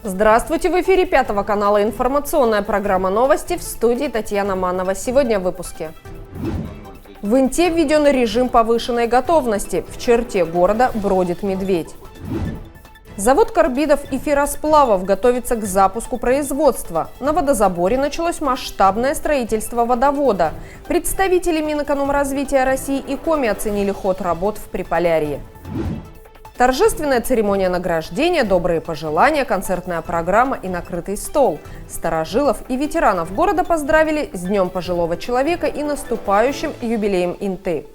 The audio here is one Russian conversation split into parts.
Здравствуйте! В эфире Пятого канала информационная программа «Новости», в студии Татьяна Манова. Сегодня в выпуске. В Инте введен режим повышенной готовности. В черте города бродит медведь. Завод карбидов и ферросплавов готовится к запуску производства. На водозаборе началось масштабное строительство водовода. Представители Минэкономразвития России и Коми оценили ход работ в Приполярье. Торжественная церемония награждения, добрые пожелания, концертная программа и накрытый стол. Старожилов и ветеранов города поздравили с Днем пожилого человека и наступающим юбилеем Инты.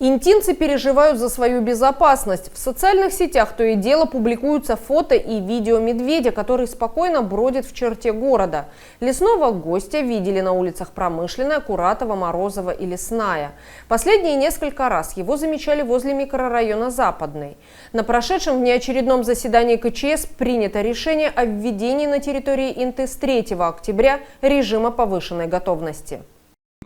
Интинцы переживают за свою безопасность. В социальных сетях то и дело публикуются фото и видео медведя, который спокойно бродит в черте города. Лесного гостя видели на улицах Промышленная, Куратова, Морозова и Лесная. Последние несколько раз его замечали возле микрорайона Западный. На прошедшем внеочередном заседании КЧС принято решение о введении на территории Инты с 3 октября режима повышенной готовности.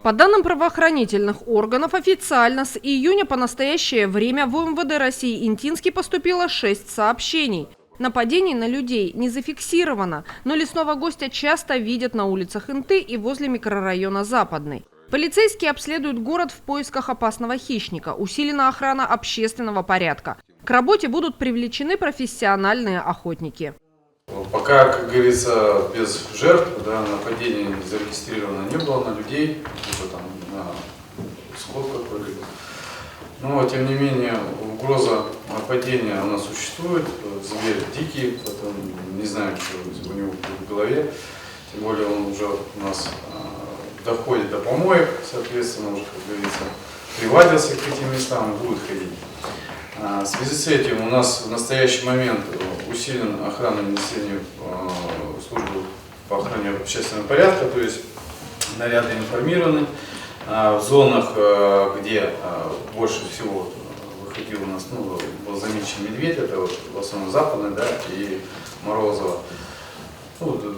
По данным правоохранительных органов, официально с июня по настоящее время в МВД России Интинский поступило 6 сообщений. Нападений на людей не зафиксировано, но лесного гостя часто видят на улицах Инты и возле микрорайона Западный. Полицейские обследуют город в поисках опасного хищника, усилена охрана общественного порядка. К работе будут привлечены профессиональные охотники. Пока, как говорится, без жертв, нападений зарегистрировано не было на людей, там, на скот какой-либо. Но, тем не менее, угроза нападения она существует. Зверь дикий, потом не знаю, что у него в голове. Тем более он уже у нас доходит до помоек, соответственно, уже, как говорится, привадился к этим местам и будет ходить. В связи с этим у нас в настоящий момент усилена охрана несения службы по охране общественного порядка, то есть наряды информированы. В зонах, где больше всего выходил у нас, был замечен медведь, это вот в основном Западный, и Морозово,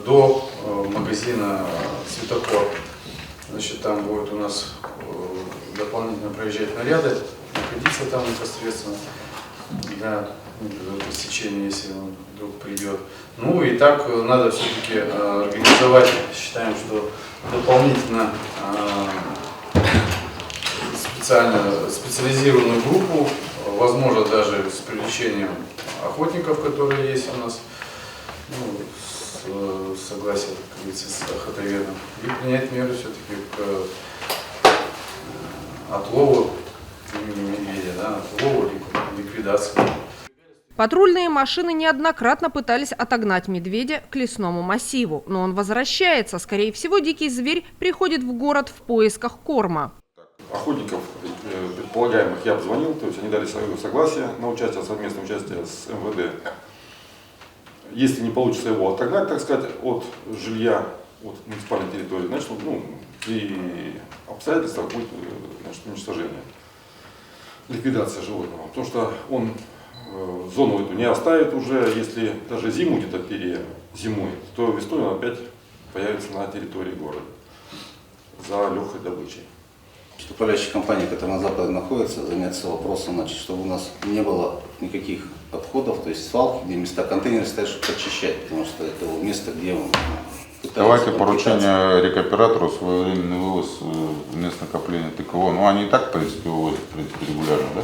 до магазина «Светофор». Значит, там будет у нас дополнительно проезжать наряды, находиться там непосредственно для пресечения, если он вдруг придет. Ну и так надо все-таки организовать, считаем, что дополнительно специализированную группу, возможно даже с привлечением охотников, которые есть у нас, с согласия, как говорится, с охотоведом, и принять меры все-таки к отлову медведя, отлову, ликвидации. Патрульные машины неоднократно пытались отогнать медведя к лесному массиву, но он возвращается. Скорее всего, дикий зверь приходит в город в поисках корма. Охотников предполагаемых я обзвонил, то есть они дали свое согласие на участие, совместное участие с МВД. Если не получится его отогнать, так сказать, от жилья, от муниципальной территории, значит, при обстоятельствах будет, уничтожение, ликвидация животного. Потому что он зону эту не оставит уже, если даже зиму где-то перезимует, то весной он опять появится на территории города за легкой добычей. Управляющая компания, которая на Западе находится, заняться вопросом, чтобы у нас не было никаких отходов, то есть свалки, где места контейнеры стоят, чтобы очищать, потому что это место, где он давайте поручение рекоператору своевременный вывоз в место накопления ТКО. Они и так, в принципе, вывозят, регулярно, да?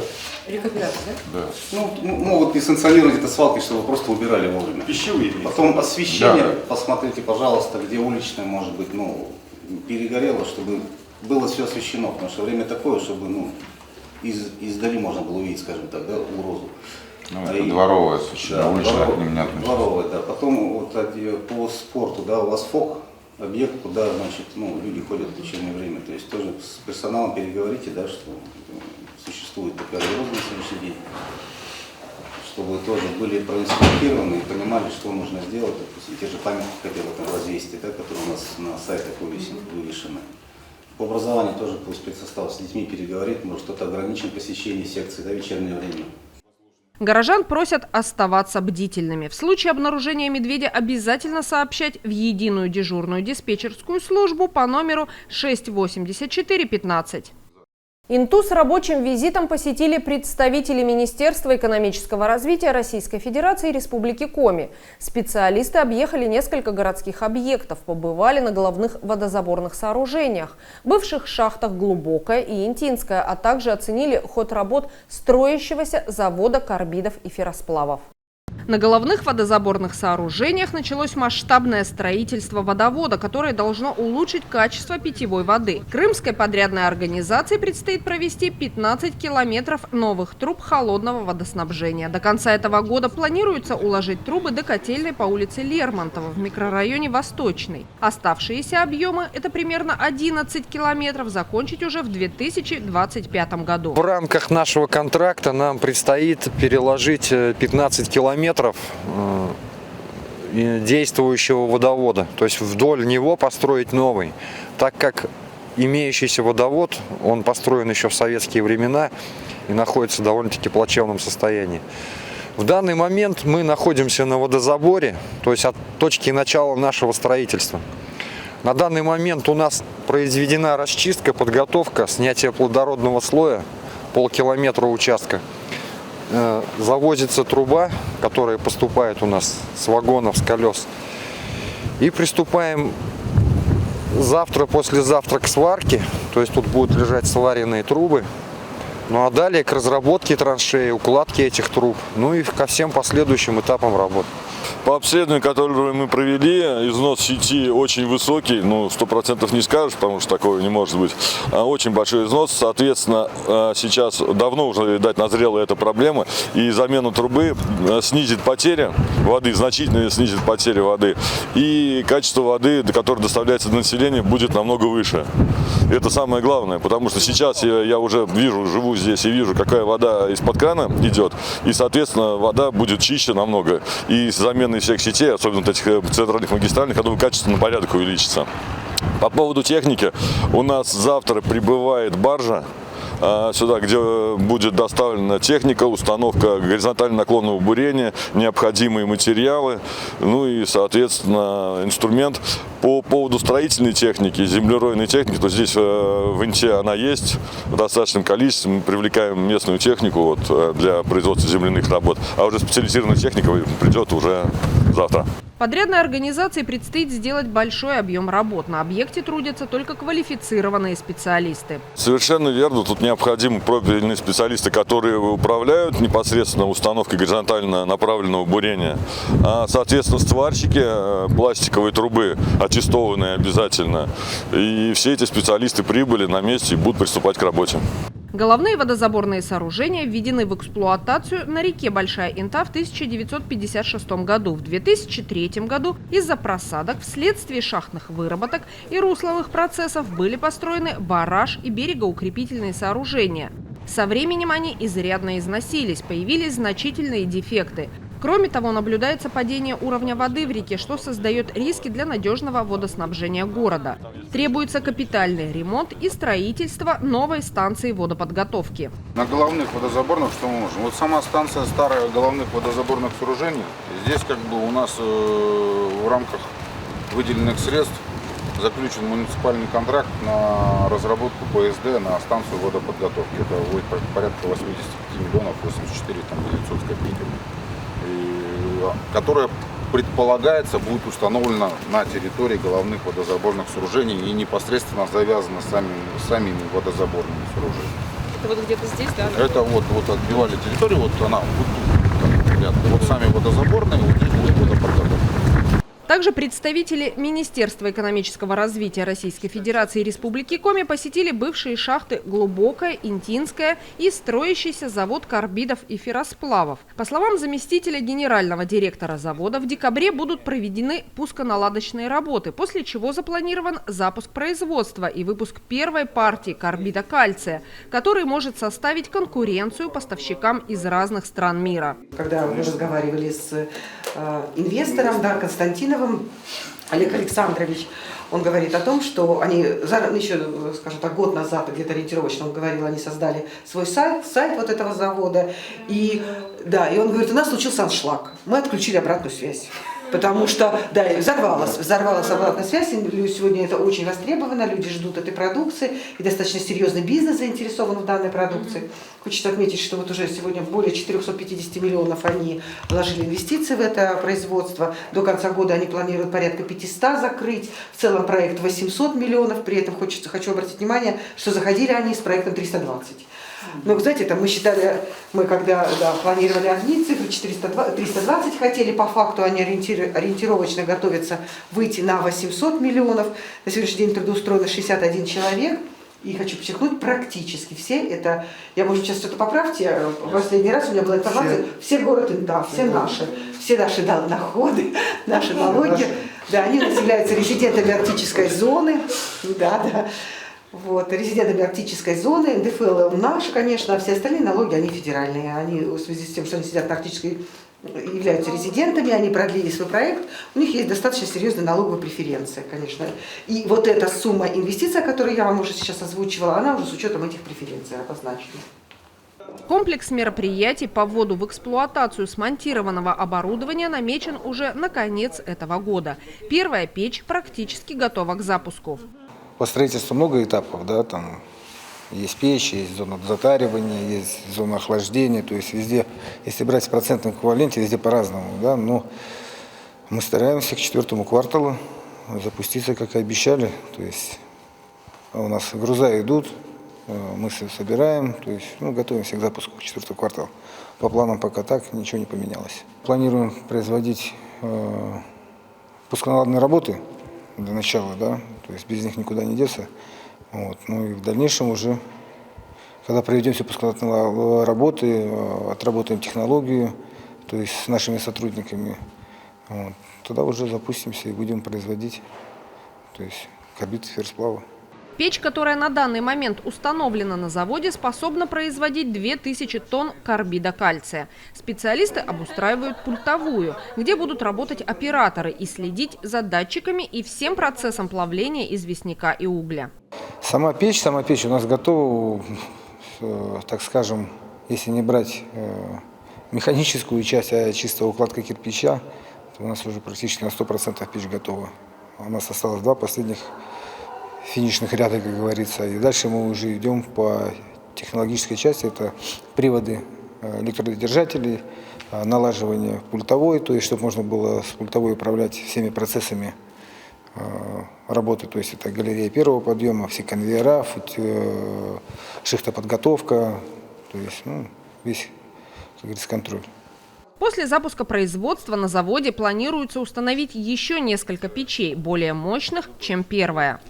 Рекоператор, да? Да. Могут несанкционировать это свалки, чтобы просто убирали вовремя. Пищевые. Потом освещение, да. Посмотрите, пожалуйста, где уличное, может быть, перегорело, чтобы было все освещено, потому что время такое, чтобы издали можно было увидеть, скажем так, угрозу. Это дворовое освещение, да, уличное к ним не относится. Дворовое, да. Потом по спорту, у вас ФОК, объект, куда, люди ходят в вечернее время. То есть тоже с персоналом переговорите, что существует такая угроза на сегодняшний день, чтобы тоже были проинструктированы и понимали, что нужно сделать. Допустим, те же памятники хотели развесить, которые у нас на сайтах вывешены. По образованию тоже пусть спецсостав с детьми переговорит, может кто-то ограничен посещение секции, в вечернее время. Горожан просят оставаться бдительными. В случае обнаружения медведя обязательно сообщать в единую дежурную диспетчерскую службу по номеру 68415. Инту с рабочим визитом посетили представители Министерства экономического развития Российской Федерации и Республики Коми. Специалисты объехали несколько городских объектов, побывали на головных водозаборных сооружениях, бывших шахтах «Глубокая» и «Интинская», а также оценили ход работ строящегося завода карбидов и ферросплавов. На головных водозаборных сооружениях началось масштабное строительство водовода, которое должно улучшить качество питьевой воды. Крымской подрядной организации предстоит провести 15 километров новых труб холодного водоснабжения. До конца этого года планируется уложить трубы до котельной по улице Лермонтова в микрорайоне Восточный. Оставшиеся объемы, это примерно 11 километров, закончить уже в 2025 году. В рамках нашего контракта нам предстоит переложить 15 километров действующего водовода, то есть вдоль него построить новый, так как имеющийся водовод, он построен еще в советские времена и находится в довольно-таки плачевном состоянии. В данный момент мы находимся на водозаборе, то есть от точки начала нашего строительства. На данный момент у нас произведена расчистка, подготовка, снятие плодородного слоя, полкилометра участка. Завозится труба, которая поступает у нас с вагонов, с колес. И приступаем завтра, послезавтра к сварке. То есть тут будут лежать сваренные трубы. Ну а далее к разработке траншеи, укладке этих труб. Ну и ко всем последующим этапам работы. По обследованию, которое мы провели, износ сети очень высокий, 100% не скажешь, потому что такого не может быть. Очень большой износ, соответственно, сейчас давно уже, видать, назрела эта проблема, и замена трубы снизит потери воды, значительно снизит потери воды, и качество воды, которое доставляется до населения, будет намного выше. Это самое главное, потому что сейчас я уже вижу, живу здесь и вижу, какая вода из-под крана идет, и, соответственно, вода будет чище намного, и с заменой всех сетей, особенно этих центральных магистральных, я думаю, качество на порядок увеличится. По поводу техники, у нас завтра прибывает баржа сюда, где будет доставлена техника, установка горизонтально наклонного бурения, необходимые материалы, ну и, соответственно, инструмент. По поводу строительной техники, землеройной техники, то здесь в Инте она есть в достаточном количестве. Мы привлекаем местную технику для производства земляных работ, а уже специализированная техника придет уже завтра. Подрядной организации предстоит сделать большой объем работ. На объекте трудятся только квалифицированные специалисты. Совершенно верно. Тут необходимы профильные специалисты, которые управляют непосредственно установкой горизонтально направленного бурения. Соответственно, сварщики пластиковой трубы аттестованные обязательно. И все эти специалисты прибыли на месте и будут приступать к работе. Головные водозаборные сооружения введены в эксплуатацию на реке Большая Инта в 1956 году. В 2003 году из-за просадок вследствие шахтных выработок и русловых процессов были построены барраж и берегоукрепительные сооружения. Со временем они изрядно износились, появились значительные дефекты. Кроме того, наблюдается падение уровня воды в реке, что создает риски для надежного водоснабжения города. Требуется капитальный ремонт и строительство новой станции водоподготовки. На головных водозаборных что мы можем? Вот сама станция старая головных водозаборных сооружений. Здесь как бы у нас в рамках выделенных средств заключен муниципальный контракт на разработку ПСД на станцию водоподготовки. Это будет порядка 85 миллионов 84 900 копейками. Которая предполагается будет установлена на территории головных водозаборных сооружений и непосредственно завязана с самими водозаборными сооружениями. Это вот где-то здесь, да? Это вот отбивали территорию, вот она, вот сами водозаборные, вот здесь будет водоподготовка. Также представители Министерства экономического развития Российской Федерации и Республики Коми посетили бывшие шахты «Глубокая», «Интинская» и строящийся завод карбидов и ферросплавов. По словам заместителя генерального директора завода, в декабре будут проведены пусконаладочные работы, после чего запланирован запуск производства и выпуск первой партии карбида кальция, который может составить конкуренцию поставщикам из разных стран мира. Когда мы разговаривали с инвестором, Константиновым, Олег Александрович, он говорит о том, что они еще, скажем так, год назад, где-то ориентировочно он говорил, они создали свой сайт вот этого завода. И он говорит, у нас случился аншлаг. Мы отключили обратную связь. Потому что, да, взорвалась обратная связь, и сегодня это очень востребовано, люди ждут этой продукции, и достаточно серьезный бизнес заинтересован в данной продукции. Хочется отметить, что вот уже сегодня более 450 миллионов они вложили инвестиции в это производство, до конца года они планируют порядка 500 закрыть, в целом проект 800 миллионов, при этом хочу обратить внимание, что заходили они с проектом 320. Но, знаете, там мы когда планировали одни цифры, 320 хотели, по факту они ориентировочно готовятся выйти на 800 миллионов. На сегодняшний день трудоустроено 61 человек. И хочу подчеркнуть, практически все это, я, может, сейчас что-то поправьте, в последний раз у меня была информация, все города, да, все наши доходы, наши налоги, да, они являются резидентами арктической зоны, да. Вот, резидентами арктической зоны, НДФЛ наш, конечно, а все остальные налоги, они федеральные. Они в связи с тем, что они сидят на арктической, являются резидентами, они продлили свой проект, у них есть достаточно серьезная налоговая преференция, конечно. И вот эта сумма инвестиций, которую я вам уже сейчас озвучивала, она уже с учетом этих преференций обозначена. Комплекс мероприятий по вводу в эксплуатацию смонтированного оборудования намечен уже на конец этого года. Первая печь практически готова к запуску. По строительству много этапов, да, там есть печь, есть зона затаривания, есть зона охлаждения, то есть везде, если брать в процентном эквиваленте, везде по-разному, да, но мы стараемся к 4-му кварталу запуститься, как и обещали, то есть у нас груза идут, мы все собираем, то есть готовимся к запуску 4-го квартала. По планам пока так, ничего не поменялось. Планируем производить пусконаладные работы для начала, да, то есть без них никуда не деться. Вот. Ну и в дальнейшем уже, когда проведем все пусконаладные работы, отработаем технологию, то есть с нашими сотрудниками, вот, тогда уже запустимся и будем производить, то есть карбид ферросплава. Печь, которая на данный момент установлена на заводе, способна производить 2000 тонн карбида кальция. Специалисты обустраивают пультовую, где будут работать операторы и следить за датчиками и всем процессом плавления известняка и угля. Сама печь у нас готова, так скажем, если не брать механическую часть, а чисто укладка кирпича, то у нас уже практически на 100% печь готова. У нас осталось 2 последних финишных ряда, как говорится. И дальше мы уже идем по технологической части. Это приводы электродержателей, налаживание пультовой, то есть чтобы можно было с пультовой управлять всеми процессами работы. То есть это галерея первого подъема, все конвейера, шихтоподготовка, то есть весь, как говорится, контроль. После запуска производства на заводе планируется установить еще несколько печей, более мощных, чем первая.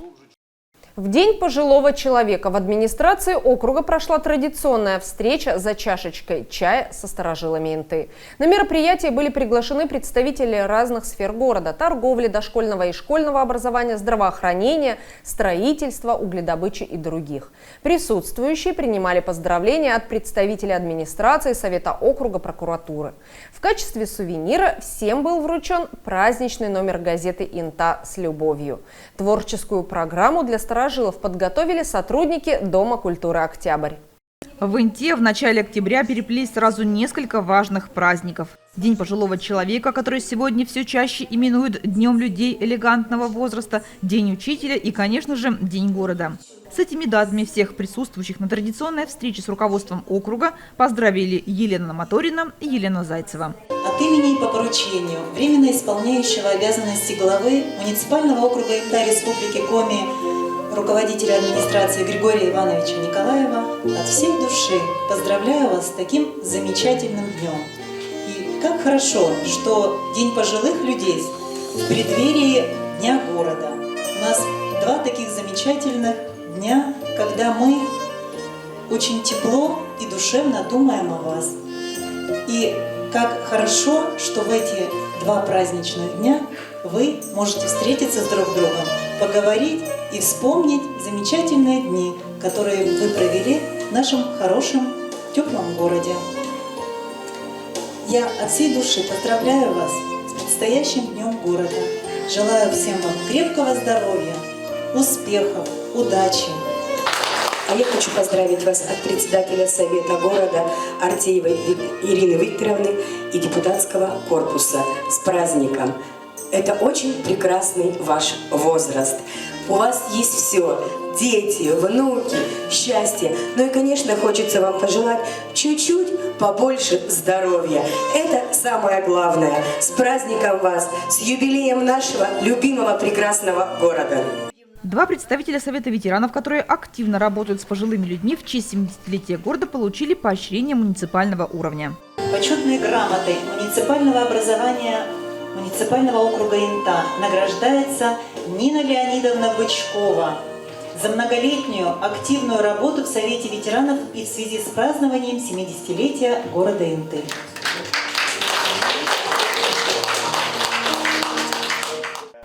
В День пожилого человека в администрации округа прошла традиционная встреча за чашечкой чая со старожилами Инты. На мероприятие были приглашены представители разных сфер города – торговли, дошкольного и школьного образования, здравоохранения, строительства, угледобычи и других. Присутствующие принимали поздравления от представителей администрации, совета округа, прокуратуры. В качестве сувенира всем был вручен праздничный номер газеты «Инта с любовью». Творческую программу для старожилов подготовили сотрудники Дома культуры «Октябрь». В Инте в начале октября переплелись сразу несколько важных праздников. День пожилого человека, который сегодня все чаще именуют Днем людей элегантного возраста, День учителя и, конечно же, День города. С этими датами всех присутствующих на традиционной встрече с руководством округа поздравили Елена Моторина и Елена Зайцева. От имени и по поручению временно исполняющего обязанности главы муниципального округа Инта Республики Коми, руководителя администрации Григория Ивановича Николаева, от всей души поздравляю вас с таким замечательным днем. И как хорошо, что День пожилых людей в преддверии Дня города. У нас 2 таких замечательных дня, когда мы очень тепло и душевно думаем о вас. И как хорошо, что в эти 2 праздничных дня вы можете встретиться с друг другом, поговорить и вспомнить замечательные дни, которые вы провели в нашем хорошем, теплом городе. Я от всей души поздравляю вас с предстоящим Днем города. Желаю всем вам крепкого здоровья, успехов, удачи. А я хочу поздравить вас от председателя Совета города Артеевой Ирины Викторовны и депутатского корпуса с праздником. Это очень прекрасный ваш возраст. У вас есть все. Дети, внуки, счастье. Ну и, конечно, хочется вам пожелать чуть-чуть побольше здоровья. Это самое главное. С праздником вас, с юбилеем нашего любимого прекрасного города. Два представителя Совета ветеранов, которые активно работают с пожилыми людьми в честь 70-летия города, получили поощрение муниципального уровня. Почетной грамотой муниципального образования муниципального округа Инта награждается Нина Леонидовна Бычкова за многолетнюю активную работу в Совете ветеранов и в связи с празднованием 70-летия города Инты.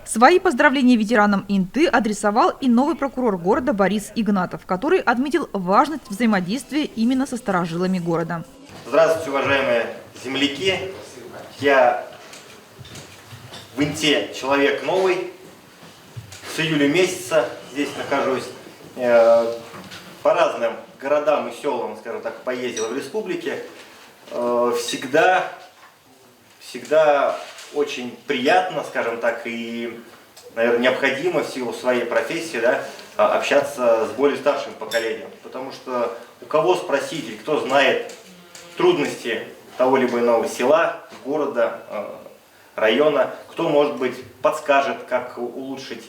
Свои поздравления ветеранам Инты адресовал и новый прокурор города Борис Игнатов, который отметил важность взаимодействия именно со старожилами города. Здравствуйте, уважаемые земляки! Я в Инте человек новый, с июля месяца здесь нахожусь, по разным городам и селам, скажем так, поездил в республике. Всегда очень приятно, скажем так, и, наверное, необходимо в силу своей профессии, да, общаться с более старшим поколением. Потому что у кого спросить, или кто знает трудности того либо иного села, города, района, кто, может быть, подскажет, как улучшить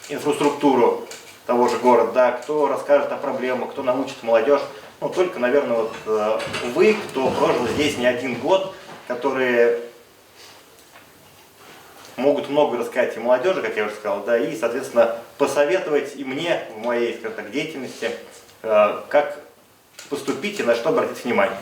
инфраструктуру того же города, да, кто расскажет о проблемах, кто научит молодежь. Ну, только, наверное, вот вы, кто прожил здесь не один год, которые могут много рассказать и молодежи, как я уже сказал, да, и, соответственно, посоветовать и мне в моей, скажем так, деятельности, как поступить и на что обратить внимание.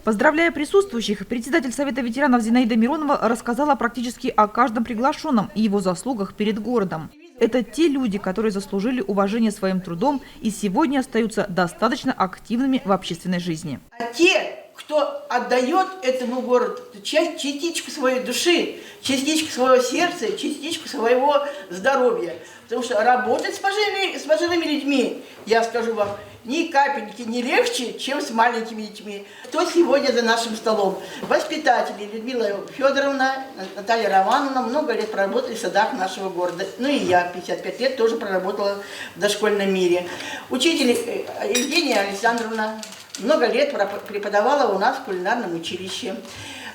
Поздравляя присутствующих, председатель Совета ветеранов Зинаида Миронова рассказала практически о каждом приглашенном и его заслугах перед городом. Это те люди, которые заслужили уважение своим трудом и сегодня остаются достаточно активными в общественной жизни. А те, кто отдает этому городу частичку своей души, частичку своего сердца, частичку своего здоровья. Потому что работать с пожилыми людьми, я скажу вам, ни капельки не легче, чем с маленькими детьми. Кто сегодня за нашим столом? Воспитатели Людмила Федоровна, Наталья Романовна много лет проработали в садах нашего города. Ну и я 55 лет тоже проработала в дошкольном мире. Учитель Евгения Александровна много лет преподавала у нас в кулинарном училище.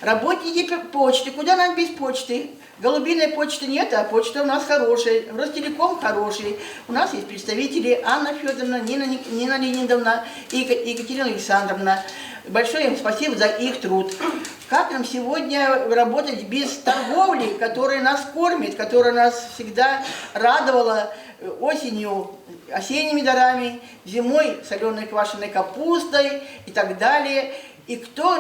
Работники почты, куда нам без почты? Голубиной почты нет, а почта у нас хорошая, Ростелеком хороший. У нас есть представители Анна Федоровна, Нина Леонидовна и Екатерина Александровна. Большое им спасибо за их труд. Как нам сегодня работать без торговли, которая нас кормит, которая нас всегда радовала осенью осенними дарами, зимой соленой квашеной капустой и так далее. И кто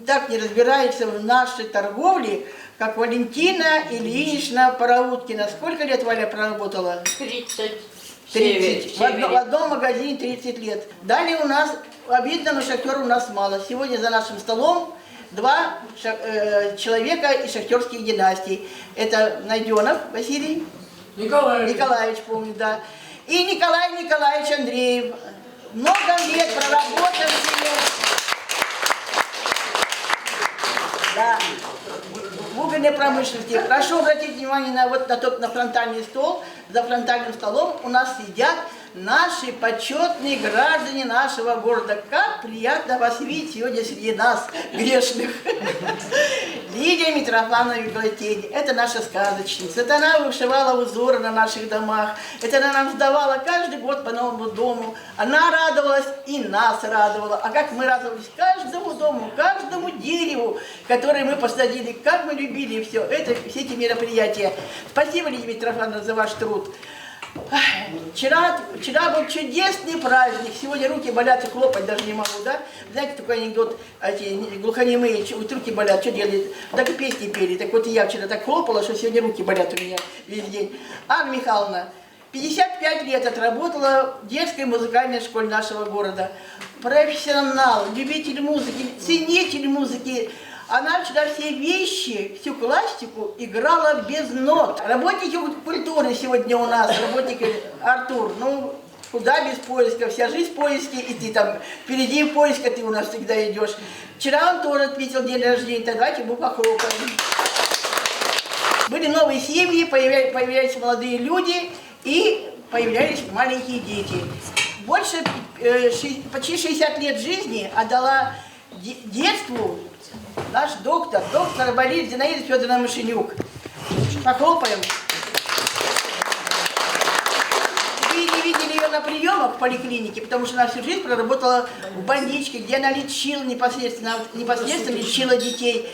так не разбирается в нашей торговле, как Валентина Ильинична Парауткина. Сколько лет Валя проработала? 30. В одном магазине 30 лет. Далее у нас, обидно, но шахтеров у нас мало. Сегодня за нашим столом два человека из шахтерских династий. Это Найденов Василий Николаевич, помню, да. И Николай Николаевич Андреев. Много лет проработал да, в угольной промышленности. Прошу обратить внимание на фронтальный стол. За фронтальным столом у нас сидят наши почетные граждане нашего города. Как приятно вас видеть сегодня среди нас, грешных. Лидия Митрофановна Глотень, это наша сказочница. Это она вышивала узоры на наших домах. Это она нам сдавала каждый год по новому дому. Она радовалась и нас радовала. А как мы радовались каждому дому, каждому дереву, которое мы посадили, как мы любили все эти мероприятия. Спасибо, Лидия Митрофановна, за ваш труд. Вчера был чудесный праздник, сегодня руки болят и хлопать даже не могу, да? Знаете, такой анекдот, эти глухонемые, вот руки болят, что делают? Так и песни пели, так вот и я вчера так хлопала, что сегодня руки болят у меня весь день. Анна Михайловна, 55 лет отработала в детской музыкальной школе нашего города. Профессионал, любитель музыки, ценитель музыки. Она вчера все вещи, всю классику играла без нот. Работники культуры сегодня у нас, работник Артур, ну, Куда без поиска? Вся жизнь в поиске, и ты там впереди поиска, ты у нас всегда идешь. Вчера он тоже отметил день рождения, так давайте ему похлопаем. Были новые семьи, появлялись молодые люди и появлялись маленькие дети. Больше, почти 60 лет жизни отдала детству наш доктор Борис Зинаида Федоровна Мышенюк. Похлопаем. Вы не видели ее на приемах в поликлинике, потому что она всю жизнь проработала в больничке, где она лечила непосредственно лечила детей.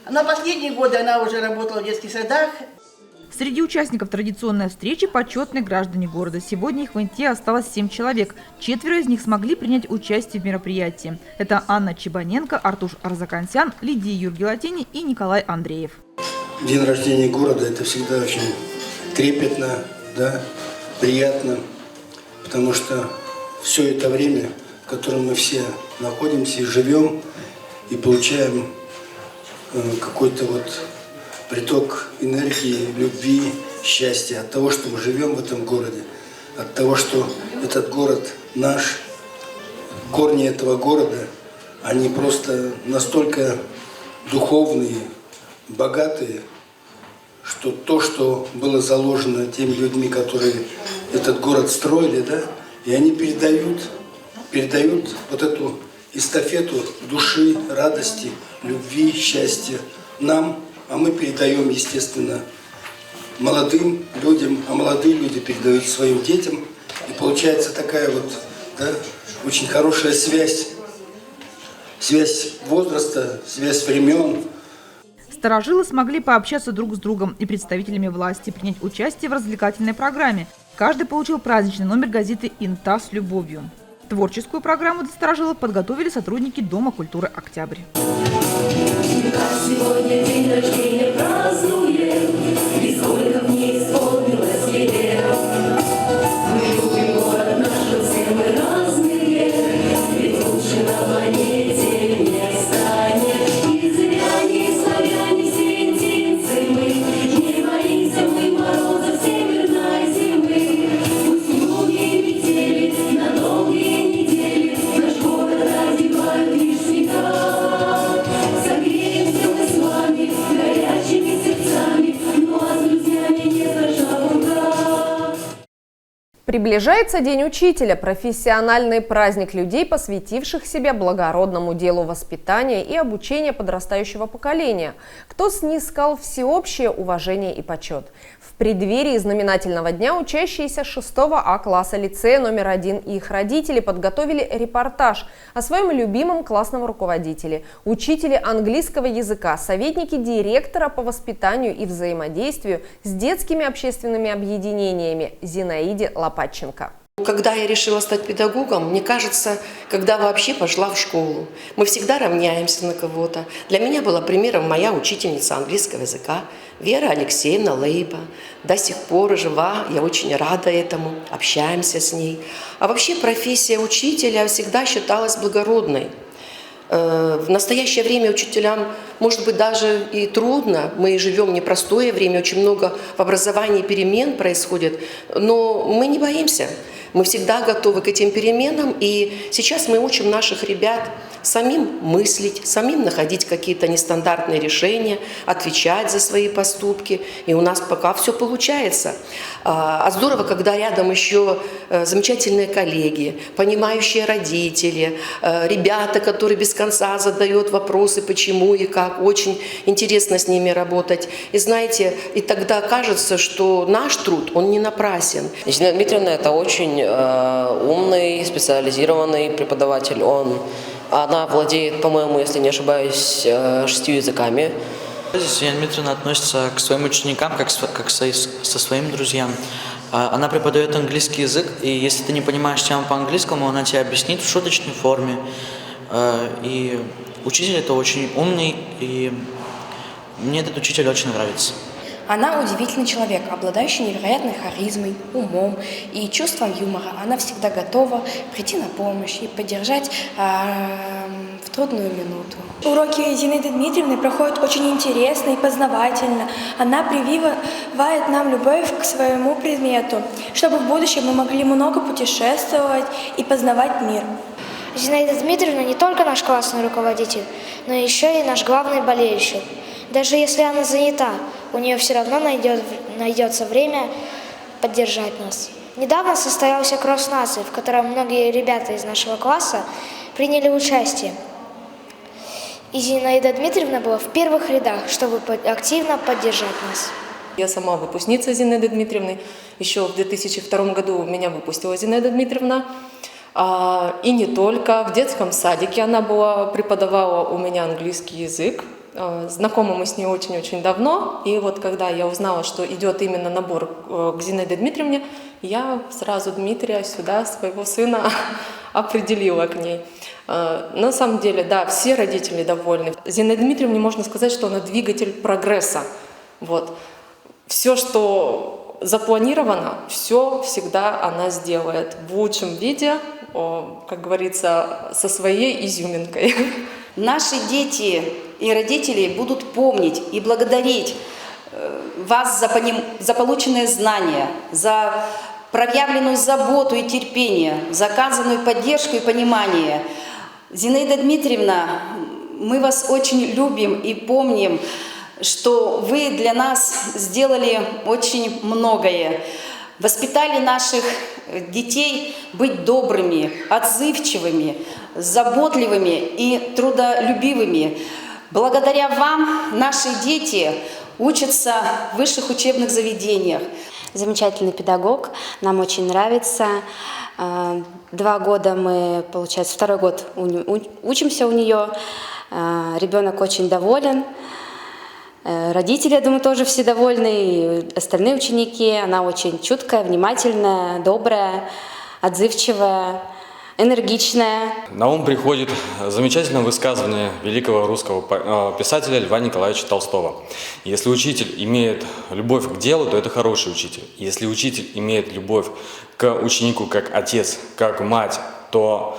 Но последние годы она уже работала в детских садах. Среди участников традиционной встречи почетные граждане города. Сегодня их в Инте осталось 7 человек. 4 из них смогли принять участие в мероприятии. Это Анна Чебаненко, Артуш Арзакансян, Лидия Юргелатини и Николай Андреев. День рождения города – это всегда очень трепетно, да, приятно, потому что все это время, в котором мы все находимся и живем, и получаем какой-то вот приток энергии, любви, счастья от того, что мы живем в этом городе, от того, что этот город наш, корни этого города, они просто настолько духовные, богатые, что то, что было заложено теми людьми, которые этот город строили, да, и они передают вот эту эстафету души, радости, любви, счастья нам, а мы передаем, естественно, молодым людям, а молодые люди передают своим детям. И получается такая вот, да, очень хорошая связь возраста, связь времен. Старожилы смогли пообщаться друг с другом и представителями власти, принять участие в развлекательной программе. Каждый получил праздничный номер газеты «Инта с любовью». Творческую программу для старожилов подготовили сотрудники Дома культуры «Октябрь». Сегодня день рождения празднуем, и сколько в ней исполнилось лет. Мы любим город наш, все мы разные, ведь лучше на планете не станет. И зряне, и славяне, севентинцы мы, не боимся мы мороза северной зимы. Пусть многие метели на долгие недели наш город одевают лишь снега. Приближается День учителя – профессиональный праздник людей, посвятивших себя благородному делу воспитания и обучения подрастающего поколения, кто снискал всеобщее уважение и почет. В преддверии знаменательного дня учащиеся 6 А класса лицея номер 1 и их родители подготовили репортаж о своем любимом классном руководителе, учителе английского языка, советнике директора по воспитанию и взаимодействию с детскими общественными объединениями Зинаиде Лопатченко. Когда я решила стать педагогом, мне кажется, когда вообще пошла в школу, мы всегда равняемся на кого-то. Для меня была примером моя учительница английского языка Вера Алексеевна Лейба. До сих пор жива, я очень рада этому, общаемся с ней. А вообще профессия учителя всегда считалась благородной. В настоящее время учителям, может быть, даже и трудно. Мы живем в непростое время, очень много в образовании перемен происходит, но мы не боимся. Мы всегда готовы к этим переменам, и сейчас мы учим наших ребят самим мыслить, самим находить какие-то нестандартные решения, отвечать за свои поступки, и у нас пока все получается. А здорово, когда рядом еще замечательные коллеги, понимающие родители, ребята, которые без конца задают вопросы, почему и как. Очень интересно с ними работать. И знаете, и тогда кажется, что наш труд, он не напрасен. Зинаида Дмитриевна – это очень умный, специализированный преподаватель. Она владеет, по-моему, если не ошибаюсь, 6 языками. Зинаида Дмитриевна относится к своим ученикам как со своим друзьям. Она преподает английский язык, и если ты не понимаешь тему по-английскому, она тебе объяснит в шуточной форме. И учитель это очень умный, и мне этот учитель очень нравится. Она удивительный человек, обладающий невероятной харизмой, умом и чувством юмора. Она всегда готова прийти на помощь и поддержать в трудную минуту. Уроки Зинаиды Дмитриевны проходят очень интересно и познавательно. Она прививает нам любовь к своему предмету, чтобы в будущем мы могли много путешествовать и познавать мир. Зинаида Дмитриевна не только наш классный руководитель, но еще и наш главный болельщик. Даже если она занята, у нее все равно найдется время поддержать нас. Недавно состоялся кросс наций, в котором многие ребята из нашего класса приняли участие. И Зинаида Дмитриевна была в первых рядах, чтобы активно поддержать нас. Я сама выпускница Зинаиды Дмитриевны. Еще в 2002 году меня выпустила Зинаида Дмитриевна. И не только. В детском садике она преподавала у меня английский язык. Знакомы мы с ней очень-очень давно. И вот когда я узнала, что идет именно набор к Зинаиде Дмитриевне, я сразу Дмитрия сюда, своего сына, определила к ней. На самом деле, да, все родители довольны. Зинаиде Дмитриевне можно сказать, что она двигатель прогресса. Вот. Все, что запланировано, все всегда она сделает в лучшем виде, как говорится, со своей изюминкой. Наши дети и родители будут помнить и благодарить вас за полученные знания, за проявленную заботу и терпение, за оказанную поддержку и понимание. Зинаида Дмитриевна, мы вас очень любим и помним, что вы для нас сделали очень многое. Воспитали наших детей быть добрыми, отзывчивыми, заботливыми и трудолюбивыми. Благодаря вам наши дети учатся в высших учебных заведениях. Замечательный педагог, нам очень нравится. 2 года мы, получается, 2-й год учимся у нее. Ребенок очень доволен. Родители, я думаю, тоже все довольны, и остальные ученики. Она очень чуткая, внимательная, добрая, отзывчивая, энергичная. На ум приходит замечательное высказывание великого русского писателя Льва Николаевича Толстого. Если учитель имеет любовь к делу, то это хороший учитель. Если учитель имеет любовь к ученику как отец, как мать, то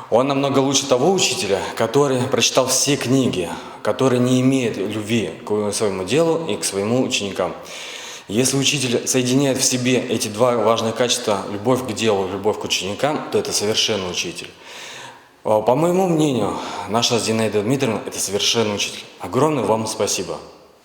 он намного лучше того учителя, который прочитал все книги, который не имеет любви к своему делу и к своим ученикам. Если учитель соединяет в себе эти 2 важных качества, любовь к делу, любовь к ученикам, то это совершенный учитель. По моему мнению, наша Зинаида Дмитриевна – это совершенный учитель. Огромное вам спасибо.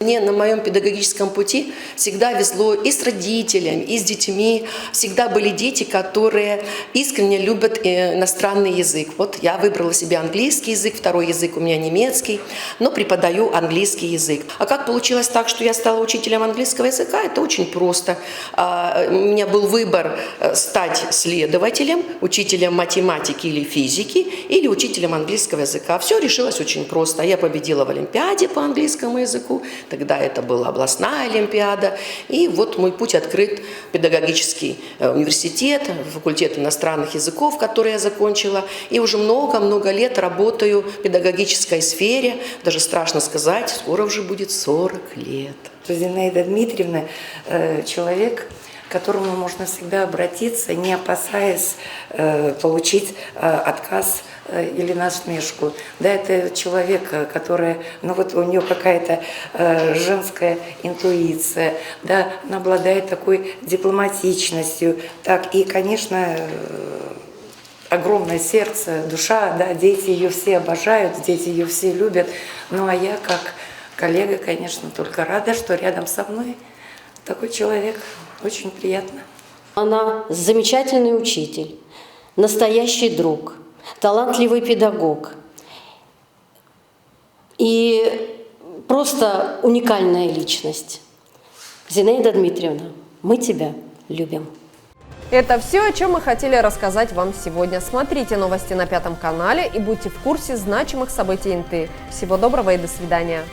Мне на моем педагогическом пути всегда везло и с родителями, и с детьми. Всегда были дети, которые искренне любят иностранный язык. Вот я выбрала себе английский язык, 2-й язык у меня немецкий, но преподаю английский язык. А как получилось так, что я стала учителем английского языка? Это очень просто. У меня был выбор стать следователем, учителем математики или физики, или учителем английского языка. Все решилось очень просто. Я победила в Олимпиаде по английскому языку. Тогда это была областная олимпиада. И вот мой путь открыт. Педагогический университет, факультет иностранных языков, который я закончила. И уже много-много лет работаю в педагогической сфере. Даже страшно сказать, скоро уже будет 40 лет. Зинаида Дмитриевна человек, к которому можно всегда обратиться, не опасаясь получить отказ или насмешку. Да, это человек, который, ну вот у нее какая-то женская интуиция, да, она обладает такой дипломатичностью, так и, конечно, огромное сердце, душа, да, дети ее все обожают, дети ее все любят. Ну а я как коллега, конечно, только рада, что рядом со мной такой человек. Очень приятно. Она замечательный учитель, настоящий друг, талантливый педагог и просто уникальная личность. Зинаида Дмитриевна, мы тебя любим. Это все, о чем мы хотели рассказать вам сегодня. Смотрите новости на 5 канале и будьте в курсе значимых событий ИНТы. Всего доброго и до свидания.